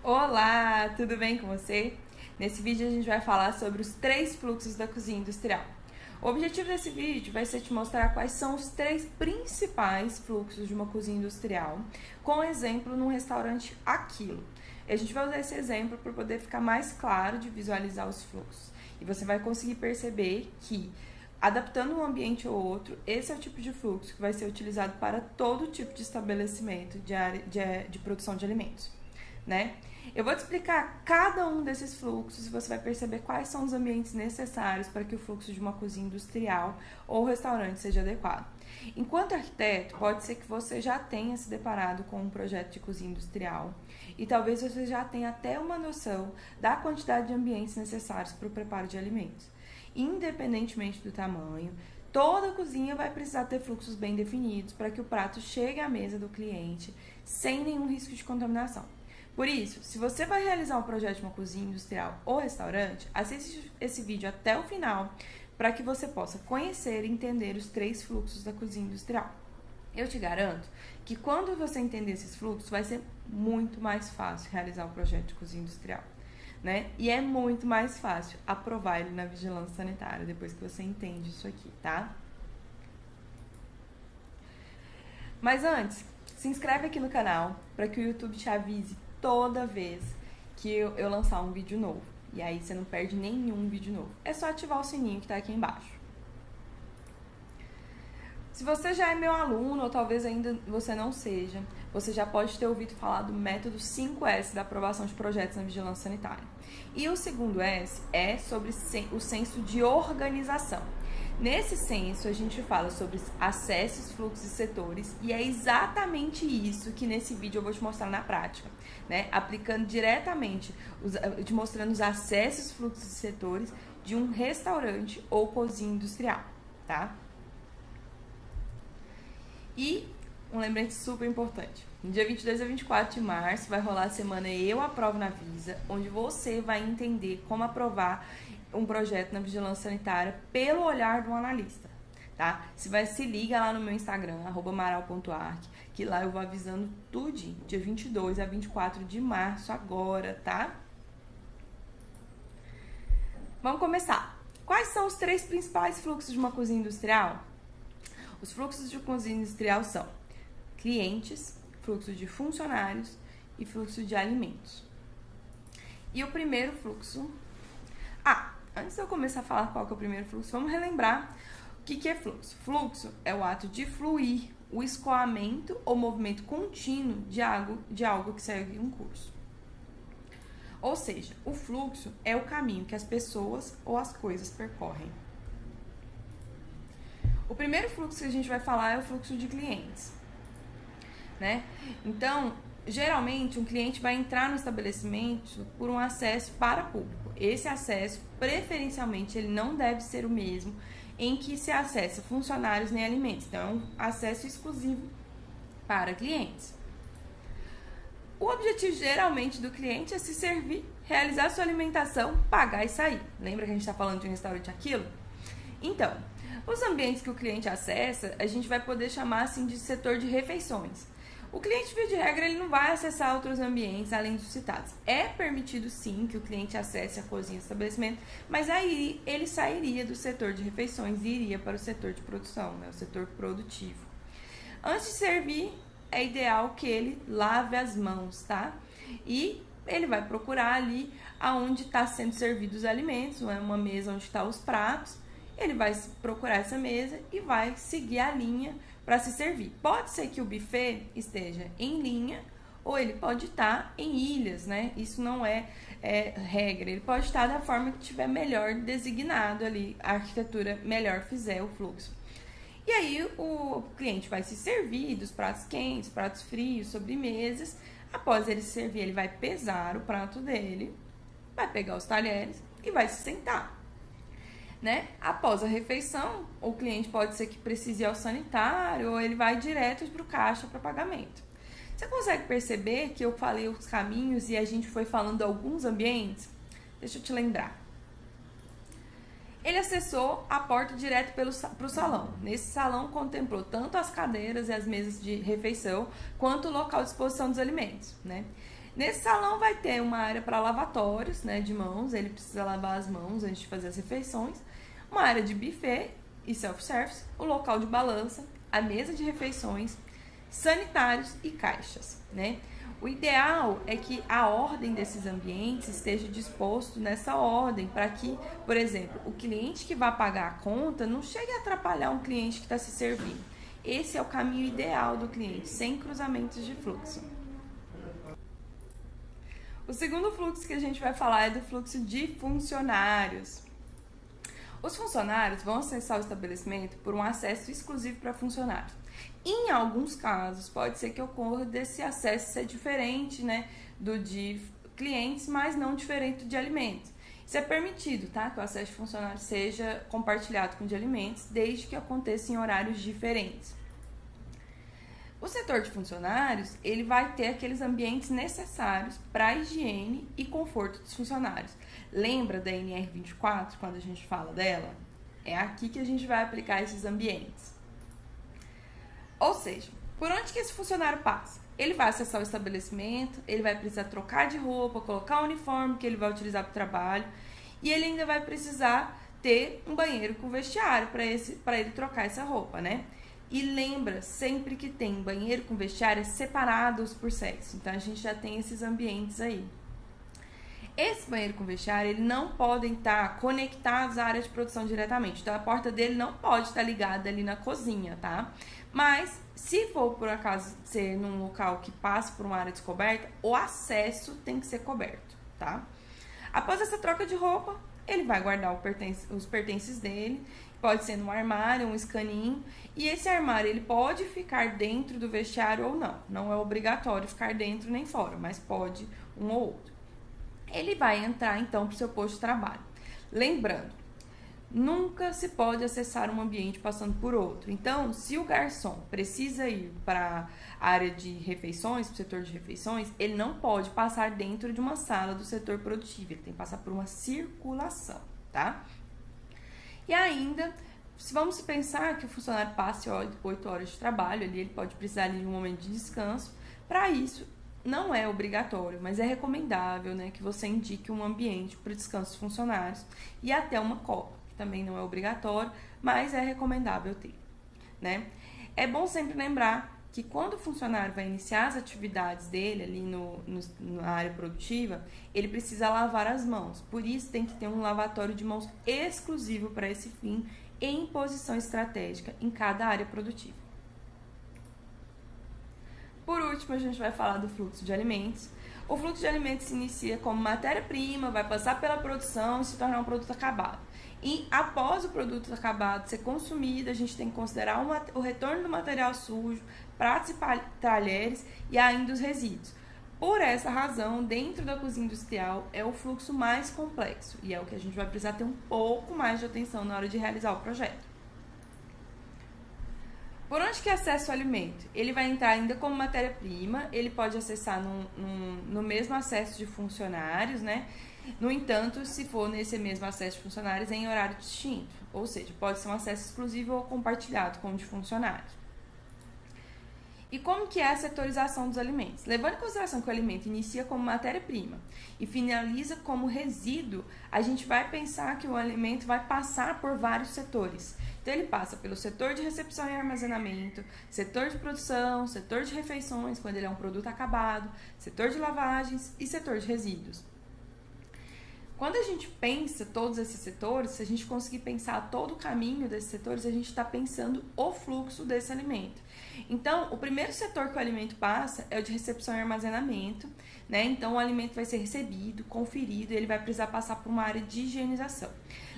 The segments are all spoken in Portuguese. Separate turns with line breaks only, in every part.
Olá, tudo bem com você? Nesse vídeo a gente vai falar sobre os 3 fluxos da cozinha industrial. O objetivo desse vídeo vai ser te mostrar quais são os 3 principais fluxos de uma cozinha industrial, com exemplo num restaurante Aquilo. E a gente vai usar esse exemplo para poder ficar mais claro de visualizar os fluxos. E você vai conseguir perceber que, adaptando um ambiente ou outro, esse é o tipo de fluxo que vai ser utilizado para todo tipo de estabelecimento de produção de alimentos, né? Eu vou te explicar cada um desses fluxos e você vai perceber quais são os ambientes necessários para que o fluxo de uma cozinha industrial ou restaurante seja adequado. Enquanto arquiteto, pode ser que você já tenha se deparado com um projeto de cozinha industrial e talvez você já tenha até uma noção da quantidade de ambientes necessários para o preparo de alimentos. Independentemente do tamanho, toda cozinha vai precisar ter fluxos bem definidos para que o prato chegue à mesa do cliente sem nenhum risco de contaminação. Por isso, se você vai realizar um projeto de uma cozinha industrial ou restaurante, assista esse vídeo até o final para que você possa conhecer e entender os 3 fluxos da cozinha industrial. Eu te garanto que quando você entender esses fluxos, vai ser muito mais fácil realizar um projeto de cozinha industrial, né? E é muito mais fácil aprovar ele na vigilância sanitária depois que você entende isso aqui, tá? Mas antes, se inscreve aqui no canal para que o YouTube te avise toda vez que eu lançar um vídeo novo. E aí você não perde nenhum vídeo novo. É só ativar o sininho que tá aqui embaixo. Se você já é meu aluno, ou talvez ainda você não seja, você já pode ter ouvido falar do método 5S da aprovação de projetos na vigilância sanitária. E o segundo S é sobre o senso de organização. Nesse senso, a gente fala sobre acessos, fluxos e setores, e é exatamente isso que nesse vídeo eu vou te mostrar na prática, né? Aplicando diretamente, te mostrando os acessos, fluxos e setores de um restaurante ou cozinha industrial, tá? E um lembrete super importante. No dia 22 a 24 de março vai rolar a semana Eu Aprovo na Visa, onde você vai entender como aprovar um projeto na vigilância sanitária pelo olhar de um analista, tá? Se liga lá no meu Instagram, @maral.arc, que lá eu vou avisando tudinho, dia 22 a 24 de março agora, tá? Vamos começar. Quais são os 3 principais fluxos de uma cozinha industrial? Os fluxos de cozinha industrial são clientes, fluxo de funcionários e fluxo de alimentos. E o primeiro fluxo... Antes de eu começar a falar qual que é o primeiro fluxo, vamos relembrar o que é fluxo. Fluxo é o ato de fluir, o escoamento ou movimento contínuo de algo que segue um curso. Ou seja, o fluxo é o caminho que as pessoas ou as coisas percorrem. O primeiro fluxo que a gente vai falar é o fluxo de clientes, né? Então, geralmente, um cliente vai entrar no estabelecimento por um acesso para público. Esse acesso, preferencialmente, ele não deve ser o mesmo em que se acessa funcionários nem alimentos. Então, é um acesso exclusivo para clientes. O objetivo, geralmente, do cliente é se servir, realizar sua alimentação, pagar e sair. Lembra que a gente está falando de um restaurante Aquilo? Então, os ambientes que o cliente acessa, a gente vai poder chamar assim de setor de refeições. O cliente, via de regra, ele não vai acessar outros ambientes além dos citados. É permitido sim que o cliente acesse a cozinha do estabelecimento, mas aí ele sairia do setor de refeições e iria para o setor de produção, né, o setor produtivo. Antes de servir, é ideal que ele lave as mãos, tá? E ele vai procurar ali aonde está sendo servidos os alimentos, uma mesa onde estão os pratos. Ele vai procurar essa mesa e vai seguir a linha para se servir. Pode ser que o buffet esteja em linha ou ele pode estar em ilhas, né? Isso não é regra. Ele pode estar da forma que tiver melhor designado ali, a arquitetura melhor fizer o fluxo. E aí o cliente vai se servir dos pratos quentes, pratos frios, sobremesas. Após ele se servir, ele vai pesar o prato dele, vai pegar os talheres e vai se sentar. Né? Após a refeição, o cliente pode ser que precise ir ao sanitário ou ele vai direto para o caixa para pagamento. Você consegue perceber que eu falei os caminhos e a gente foi falando de alguns ambientes? Deixa eu te lembrar. Ele acessou a porta direto para o salão. Nesse salão contemplou tanto as cadeiras e as mesas de refeição, quanto o local de exposição dos alimentos, né? Nesse salão vai ter uma área para lavatórios, né, de mãos, ele precisa lavar as mãos antes de fazer as refeições, uma área de buffet e self-service, o local de balança, a mesa de refeições, sanitários e caixas, né? O ideal é que a ordem desses ambientes esteja disposto nessa ordem, para que, por exemplo, o cliente que vai pagar a conta não chegue a atrapalhar um cliente que está se servindo. Esse é o caminho ideal do cliente, sem cruzamentos de fluxo. O segundo fluxo que a gente vai falar é do fluxo de funcionários. Os funcionários vão acessar o estabelecimento por um acesso exclusivo para funcionários. Em alguns casos, pode ser que ocorra desse acesso ser diferente, né, do de clientes, mas não diferente de alimentos. Isso é permitido, tá? Que o acesso de funcionários seja compartilhado com o de alimentos, desde que aconteça em horários diferentes. O setor de funcionários, ele vai ter aqueles ambientes necessários para a higiene e conforto dos funcionários. Lembra da NR24, quando a gente fala dela? É aqui que a gente vai aplicar esses ambientes. Ou seja, por onde que esse funcionário passa? Ele vai acessar o estabelecimento, ele vai precisar trocar de roupa, colocar o uniforme que ele vai utilizar para o trabalho, e ele ainda vai precisar ter um banheiro com vestiário para ele trocar essa roupa, né? E lembra, sempre que tem banheiro com vestiário separados por sexo. Então, a gente já tem esses ambientes aí. Esse banheiro com vestiário, ele não podem estar conectados à área de produção diretamente. Então, a porta dele não pode estar ligada ali na cozinha, tá? Mas, se for, por acaso, ser num local que passa por uma área descoberta, o acesso tem que ser coberto, tá? Após essa troca de roupa, ele vai guardar os pertences dele. Pode ser num armário, um escaninho. E esse armário, ele pode ficar dentro do vestiário ou não. Não é obrigatório ficar dentro nem fora, mas pode um ou outro. Ele vai entrar, então, para o seu posto de trabalho. Lembrando, nunca se pode acessar um ambiente passando por outro. Então, se o garçom precisa ir para a área de refeições, para o setor de refeições, ele não pode passar dentro de uma sala do setor produtivo. Ele tem que passar por uma circulação, tá? E ainda, se vamos pensar que o funcionário passe 8 horas de trabalho, ele pode precisar de um momento de descanso. Para isso, não é obrigatório, mas é recomendável, né, que você indique um ambiente para o descanso dos funcionários e até uma copa, que também não é obrigatório, mas é recomendável ter, né? É bom sempre lembrar que quando o funcionário vai iniciar as atividades dele ali na área produtiva, ele precisa lavar as mãos. Por isso, tem que ter um lavatório de mãos exclusivo para esse fim, em posição estratégica em cada área produtiva. Por último, a gente vai falar do fluxo de alimentos. O fluxo de alimentos se inicia como matéria-prima, vai passar pela produção e se tornar um produto acabado. E após o produto acabado ser consumido, a gente tem que considerar o retorno do material sujo, pratos e talheres e ainda os resíduos. Por essa razão, dentro da cozinha industrial é o fluxo mais complexo e é o que a gente vai precisar ter um pouco mais de atenção na hora de realizar o projeto. Por onde que acessa o alimento? Ele vai entrar ainda como matéria-prima, ele pode acessar no mesmo acesso de funcionários, né? No entanto, se for nesse mesmo acesso de funcionários, é em horário distinto, ou seja, pode ser um acesso exclusivo ou compartilhado com o de funcionários. E como que é a setorização dos alimentos? Levando em consideração que o alimento inicia como matéria-prima e finaliza como resíduo, a gente vai pensar que o alimento vai passar por vários setores. Então, ele passa pelo setor de recepção e armazenamento, setor de produção, setor de refeições, quando ele é um produto acabado, setor de lavagens e setor de resíduos. Quando a gente pensa todos esses setores, se a gente conseguir pensar todo o caminho desses setores, a gente está pensando o fluxo desse alimento. Então, o primeiro setor que o alimento passa é o de recepção e armazenamento, né? Então, o alimento vai ser recebido, conferido e ele vai precisar passar por uma área de higienização.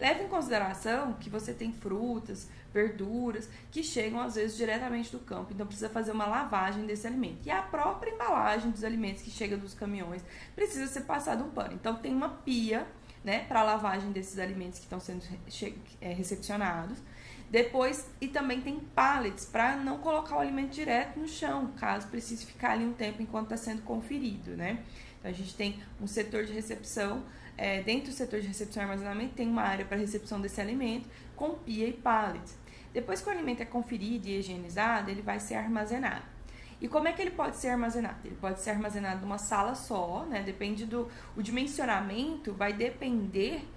Leve em consideração que você tem frutas, verduras que chegam às vezes diretamente do campo, então precisa fazer uma lavagem desse alimento. E a própria embalagem dos alimentos que chega dos caminhões precisa ser passado um pano. Então tem uma pia, né, para lavagem desses alimentos que estão sendo recepcionados. Depois, e também tem pallets para não colocar o alimento direto no chão, caso precise ficar ali um tempo enquanto está sendo conferido, né? Então a gente tem um setor de recepção. Dentro do setor de recepção e armazenamento tem uma área para recepção desse alimento com pia e pallet. Depois que o alimento é conferido e higienizado, ele vai ser armazenado. E como é que ele pode ser armazenado? Ele pode ser armazenado numa sala só, né? O dimensionamento vai depender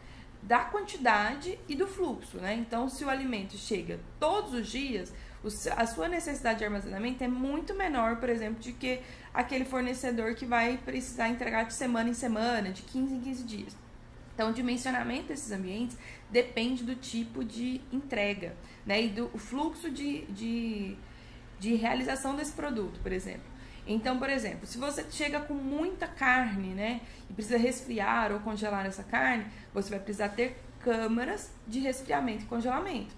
da quantidade e do fluxo, né? Então, se o alimento chega todos os dias, a sua necessidade de armazenamento é muito menor, por exemplo, de que aquele fornecedor que vai precisar entregar de semana em semana, de 15 em 15 dias. Então, o dimensionamento desses ambientes depende do tipo de entrega, né? E do fluxo de realização desse produto, por exemplo. Então, por exemplo, se você chega com muita carne, né, e precisa resfriar ou congelar essa carne, você vai precisar ter câmaras de resfriamento e congelamento.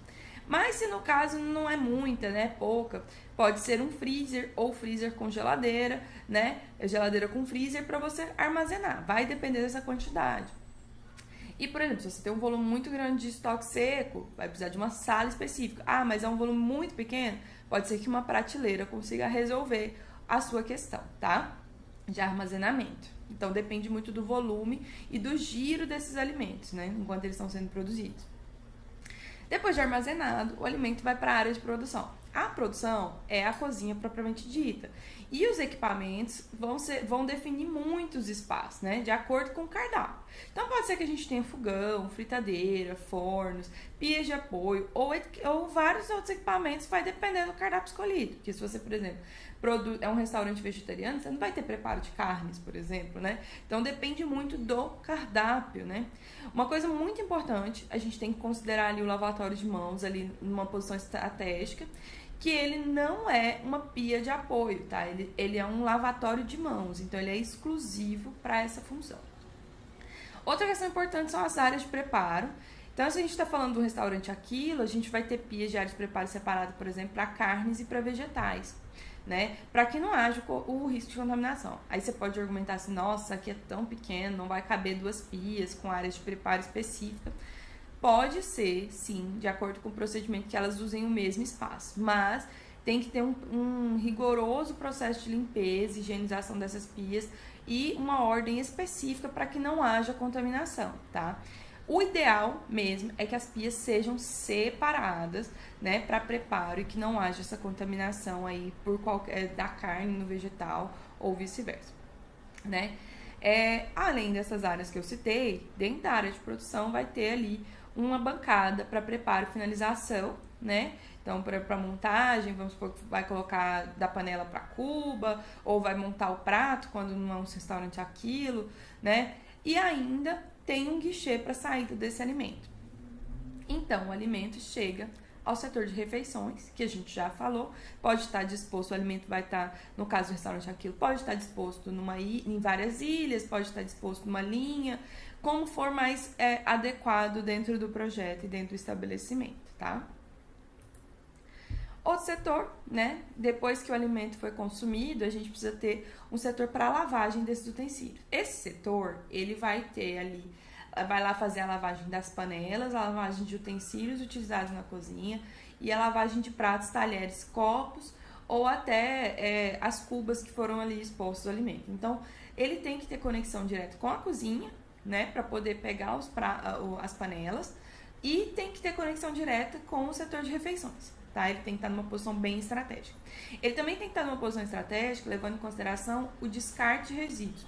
Mas se no caso não é muita, né, pouca, pode ser um freezer ou freezer com geladeira, né, geladeira com freezer para você armazenar. Vai depender dessa quantidade. E, por exemplo, se você tem um volume muito grande de estoque seco, vai precisar de uma sala específica. Ah, mas é um volume muito pequeno, pode ser que uma prateleira consiga resolver a sua questão, tá? De armazenamento. Então, depende muito do volume e do giro desses alimentos, né? Enquanto eles estão sendo produzidos. Depois de armazenado, o alimento vai para a área de produção. A produção é a cozinha propriamente dita. E os equipamentos vão definir muitos espaços, né? De acordo com o cardápio. Então, pode ser que a gente tenha fogão, fritadeira, fornos, pias de apoio ou vários outros equipamentos, vai depender do cardápio escolhido. Porque se você, por exemplo, é um restaurante vegetariano, você não vai ter preparo de carnes, por exemplo, né? Então, depende muito do cardápio, né? Uma coisa muito importante, a gente tem que considerar ali o lavatório de mãos, ali numa posição estratégica, que ele não é uma pia de apoio, tá? Ele é um lavatório de mãos, então ele é exclusivo para essa função. Outra questão importante são as áreas de preparo. Então, se a gente está falando do restaurante Aquilo, a gente vai ter pias de áreas de preparo separadas, por exemplo, para carnes e para vegetais, né? Para que não haja o risco de contaminação. Aí você pode argumentar assim, nossa, aqui é tão pequeno, não vai caber 2 pias com áreas de preparo específica. Pode ser, sim, de acordo com o procedimento, que elas usem o mesmo espaço, mas tem que ter um rigoroso processo de limpeza, higienização dessas pias e uma ordem específica para que não haja contaminação, tá? O ideal mesmo é que as pias sejam separadas, né, para preparo e que não haja essa contaminação aí da carne no vegetal ou vice-versa, né? Além dessas áreas que eu citei, dentro da área de produção vai ter ali uma bancada para preparo e finalização, né? Então, para montagem, vamos supor que vai colocar da panela para cuba, ou vai montar o prato quando não é um restaurante Aquilo, né? E ainda tem um guichê para saída desse alimento. Então, o alimento chega ao setor de refeições, que a gente já falou, pode estar disposto, o alimento vai estar, no caso do restaurante Aquilo, pode estar disposto em várias ilhas, pode estar disposto numa linha, como for mais adequado dentro do projeto e dentro do estabelecimento, tá? Outro setor, né? Depois que o alimento foi consumido, a gente precisa ter um setor para lavagem desses utensílios. Esse setor, ele vai ter ali, vai lá fazer a lavagem das panelas, a lavagem de utensílios utilizados na cozinha e a lavagem de pratos, talheres, copos ou até as cubas que foram ali expostos ao alimento. Então, ele tem que ter conexão direta com a cozinha, né, para poder pegar as panelas, e tem que ter conexão direta com o setor de refeições, tá? Ele tem que estar numa posição bem estratégica. Ele também tem que estar numa posição estratégica, levando em consideração o descarte de resíduos.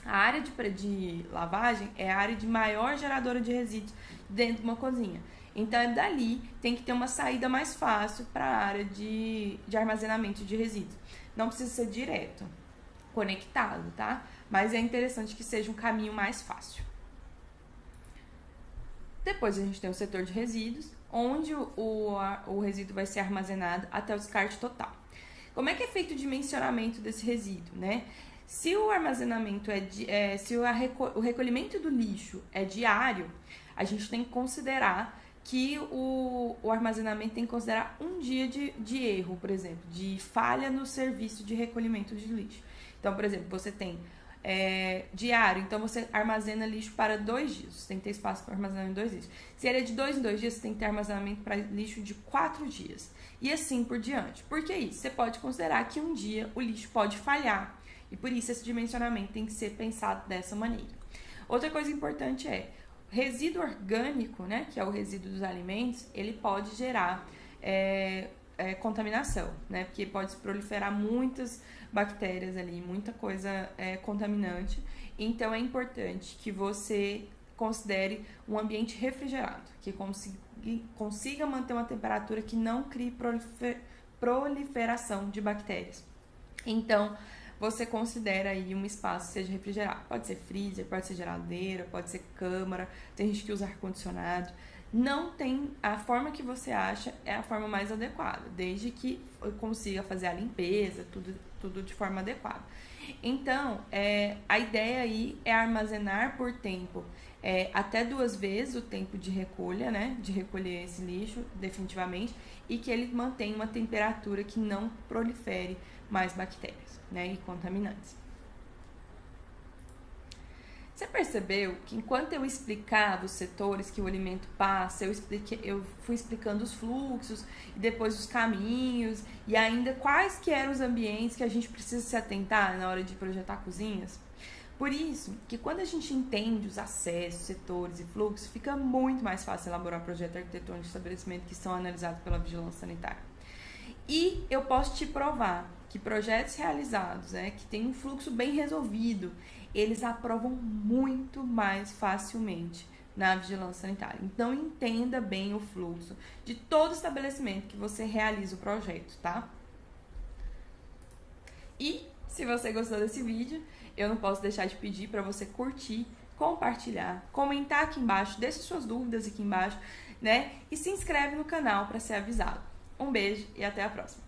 A área de lavagem é a área de maior geradora de resíduos dentro de uma cozinha. Então, dali tem que ter uma saída mais fácil para a área de armazenamento de resíduos. Não precisa ser direto, conectado, tá? Mas é interessante que seja um caminho mais fácil. Depois a gente tem o setor de resíduos, onde o resíduo vai ser armazenado até o descarte total. Como é que é feito o dimensionamento desse resíduo, né? Se o armazenamento o recolhimento do lixo é diário, a gente tem que considerar que o armazenamento tem que considerar um dia de erro, por exemplo, de falha no serviço de recolhimento de lixo. Então, por exemplo, você tem diário, então você armazena lixo para 2 dias, você tem que ter espaço para armazenamento em 2 dias. Se ele é de 2 em 2 dias, você tem que ter armazenamento para lixo de 4 dias. E assim por diante. Por que isso? Você pode considerar que um dia o lixo pode falhar. E por isso esse dimensionamento tem que ser pensado dessa maneira. Outra coisa importante resíduo orgânico, né, que é o resíduo dos alimentos, ele pode gerar contaminação, né? Porque pode se proliferar muitas bactérias ali, muita coisa contaminante. Então é importante que você considere um ambiente refrigerado, que consiga manter uma temperatura que não crie proliferação de bactérias. Então, você considera aí um espaço que seja refrigerado. Pode ser freezer, pode ser geladeira, pode ser câmara, tem gente que usa ar-condicionado. Não tem, a forma que você acha é a forma mais adequada, desde que consiga fazer a limpeza, tudo de forma adequada. Então, a ideia aí é armazenar por tempo até 2 vezes o tempo de recolha, né? De recolher esse lixo definitivamente, e que ele mantenha uma temperatura que não prolifere mais bactérias, né? E contaminantes. Você percebeu que enquanto eu explicava os setores que o alimento passa, eu fui explicando os fluxos e depois os caminhos e ainda quais que eram os ambientes que a gente precisa se atentar na hora de projetar cozinhas? Por isso que quando a gente entende os acessos, setores e fluxos, fica muito mais fácil elaborar projeto arquitetônico de estabelecimento que são analisados pela vigilância sanitária. E eu posso te provar que projetos realizados, que tem um fluxo bem resolvido, eles aprovam muito mais facilmente na vigilância sanitária. Então, entenda bem o fluxo de todo estabelecimento que você realiza o projeto, tá? E, se você gostou desse vídeo, eu não posso deixar de pedir para você curtir, compartilhar, comentar aqui embaixo, deixe suas dúvidas aqui embaixo, né? E se inscreve no canal para ser avisado. Um beijo e até a próxima!